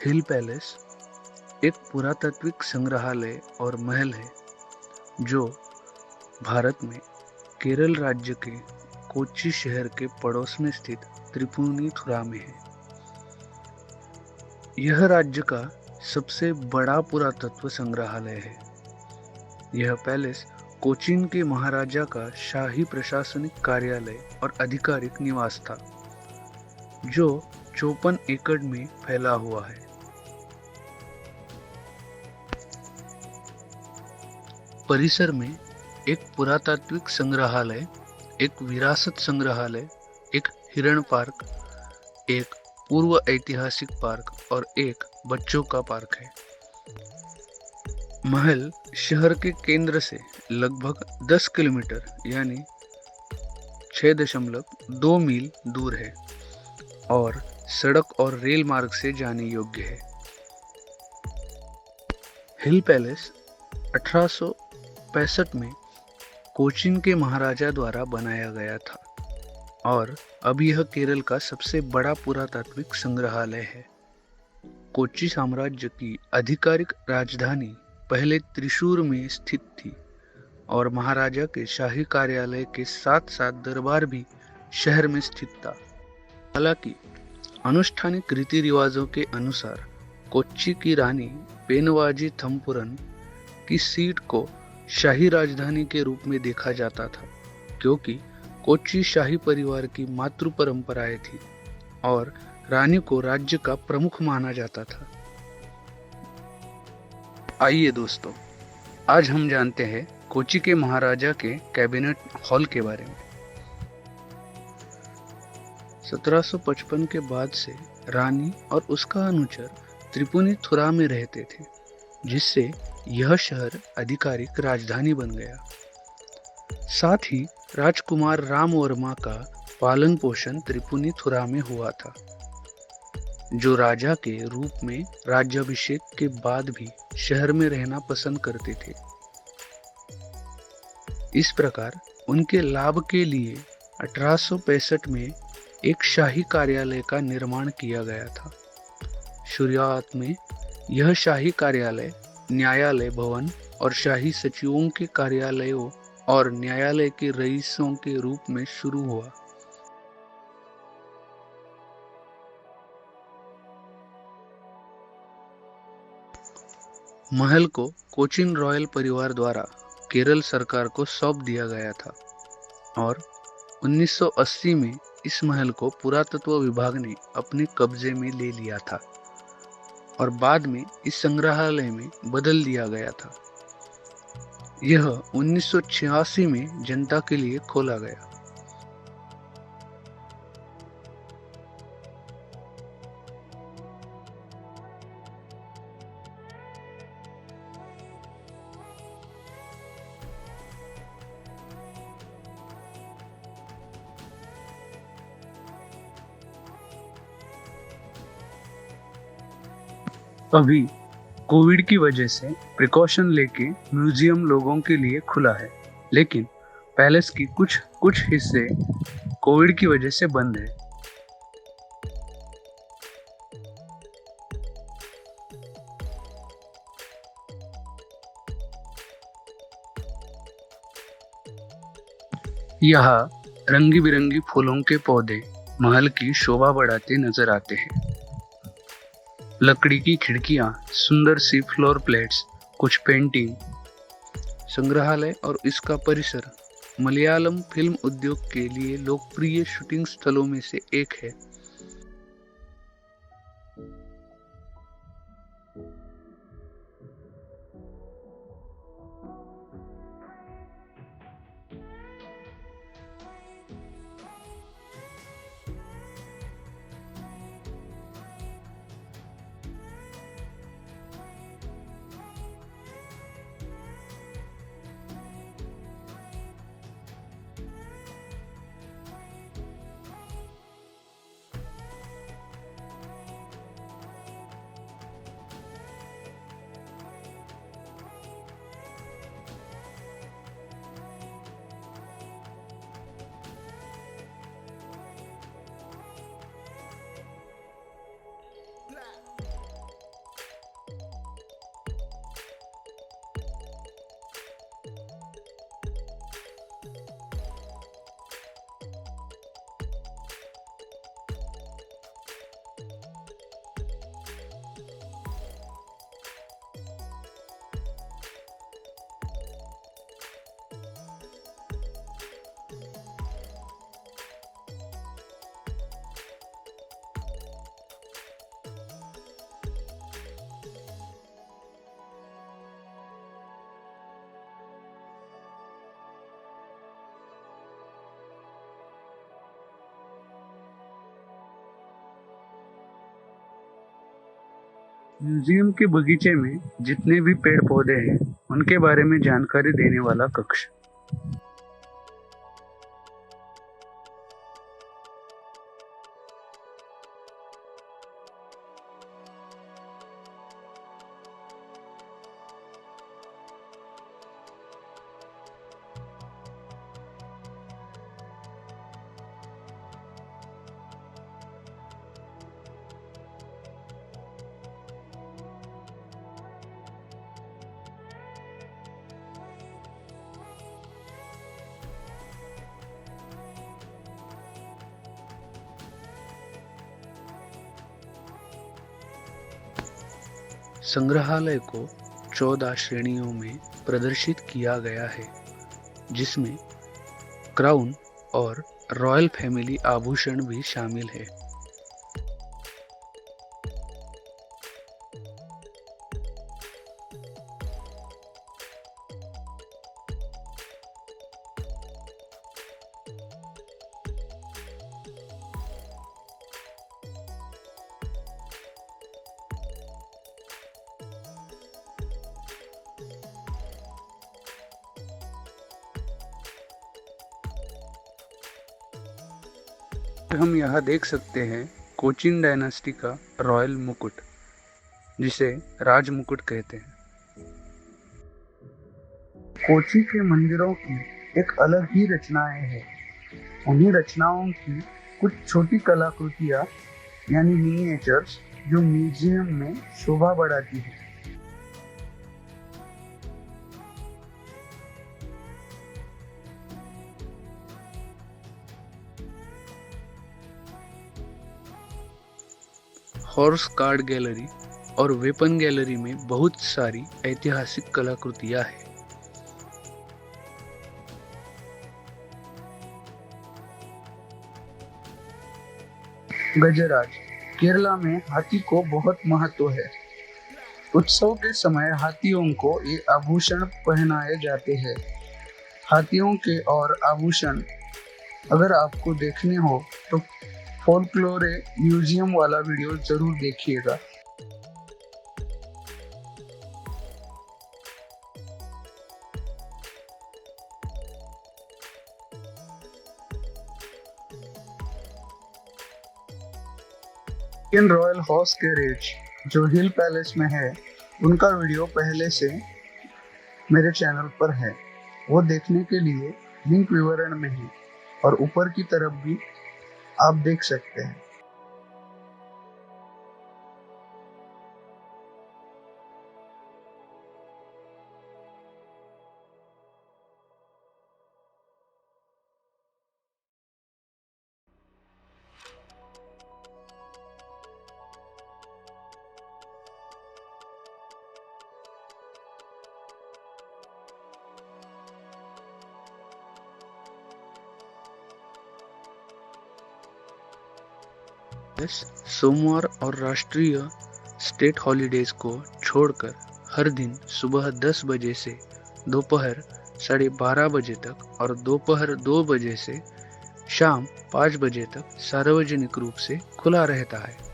हिल palace एक पुरातात्विक संग्रहालय और महल है जो भारत में केरल राज्य के कोच्चि शहर के पड़ोस में स्थित त्रिपुनिथुरा में है। यह राज्य का सबसे बड़ा पुरातत्व संग्रहालय है। यह पैलेस कोचीन के महाराजा का शाही प्रशासनिक कार्यालय और आधिकारिक निवास था, जो 54 एकड़ में फैला हुआ है। परिसर में एक पुरातात्विक संग्रहालय, एक विरासत संग्रहालय, एक हिरण पार्क, एक पूर्व ऐतिहासिक पार्क और एक बच्चों का पार्क है। महल शहर के केंद्र से लगभग 10 किलोमीटर यानी 6.2 मील दूर है और सड़क और रेल मार्ग से जाने योग्य है। हिल पैलेस 1865 में कोचीन के महाराजा द्वारा बनाया गया था और अब यह केरल का सबसे बड़ा पुरातात्विक संग्रहालय है। कोच्चि साम्राज्य की आधिकारिक राजधानी पहले त्रिशूर में स्थित थी और महाराजा के शाही कार्यालय के साथ साथ दरबार भी शहर में स्थित था। हालांकि अनुष्ठानिक रीति रिवाजों के अनुसार कोच्चि की रानी पेनवाजी थम्पुरन की सीट को शाही राजधानी के रूप में देखा जाता था, क्योंकि कोच्चि शाही परिवार की मातृ परंपराएं थी और रानी को राज्य का प्रमुख माना जाता था। आइए दोस्तों, आज हम जानते हैं कोच्चि के महाराजा के कैबिनेट हॉल के बारे में। 1755 के बाद से रानी और उसका अनुचर त्रिपुनिथुरा में रहते थे, जिससे यह शहर आधिकारिक राजधानी बन गया। साथ ही राजकुमार राम वर्मा का पालन पोषण त्रिपुनिथुरा में हुआ था, जो राजा के रूप में राज्याभिषेक के बाद भी शहर में रहना पसंद करते थे। इस प्रकार उनके लाभ के लिए 1865 में एक शाही कार्यालय का निर्माण किया गया था। शुरुआत में यह शाही कार्यालय न्यायालय भवन और शाही सचिवों के कार्यालयों और न्यायालय के रईसों के रूप में शुरू हुआ। महल को कोचीन रॉयल परिवार द्वारा केरल सरकार को सौंप दिया गया था और 1980 में इस महल को पुरातत्व विभाग ने अपने कब्जे में ले लिया था और बाद में इस संग्रहालय में बदल दिया गया था। यह 1986 में जनता के लिए खोला गया। अभी कोविड की वजह से प्रिकॉशन लेके म्यूजियम लोगों के लिए खुला है, लेकिन पैलेस की कुछ हिस्से कोविड की वजह से बंद है। यहाँ रंगी बिरंगी फूलों के पौधे महल की शोभा बढ़ाते नजर आते हैं। लकड़ी की खिड़कियां, सुंदर सी फ्लोर प्लेट्स, कुछ पेंटिंग। संग्रहालय और इसका परिसर मलयालम फिल्म उद्योग के लिए लोकप्रिय शूटिंग स्थलों में से एक है। म्यूजियम के बगीचे में जितने भी पेड़ पौधे हैं उनके बारे में जानकारी देने वाला कक्ष। संग्रहालय को 14 श्रेणियों में प्रदर्शित किया गया है, जिसमें क्राउन और रॉयल फैमिली आभूषण भी शामिल है। हम यहाँ देख सकते हैं कोचिन डायनास्टी का रॉयल मुकुट, जिसे राज मुकुट कहते हैं। कोची के मंदिरों की एक अलग ही रचनाएं हैं। उन्हीं रचनाओं की कुछ छोटी कलाकृतियाँ यानी मिनिएचर्स जो म्यूजियम में शोभा बढ़ाती है। हॉर्स कार्ड गैलरी और वेपन गैलरी में बहुत सारी ऐतिहासिक कलाकृतियां हैं। गजराज, केरला में हाथी को बहुत महत्व है। उत्सव के समय हाथियों को ये आभूषण पहनाए जाते हैं। हाथियों के और आभूषण अगर आपको देखने हो तो फोल्कलोरे म्यूजियम वाला वीडियो जरूर देखिएगा। इंडियन रॉयल हॉर्स कैरेज जो हिल पैलेस में है, उनका वीडियो पहले से मेरे चैनल पर है। वो देखने के लिए लिंक विवरण में है और ऊपर की तरफ भी आप देख सकते हैं। सोमवार और राष्ट्रीय स्टेट हॉलीडेज को छोड़कर हर दिन सुबह 10 बजे से दोपहर 12:30 बजे तक और दोपहर 2 बजे से शाम 5 बजे तक सार्वजनिक रूप से खुला रहता है।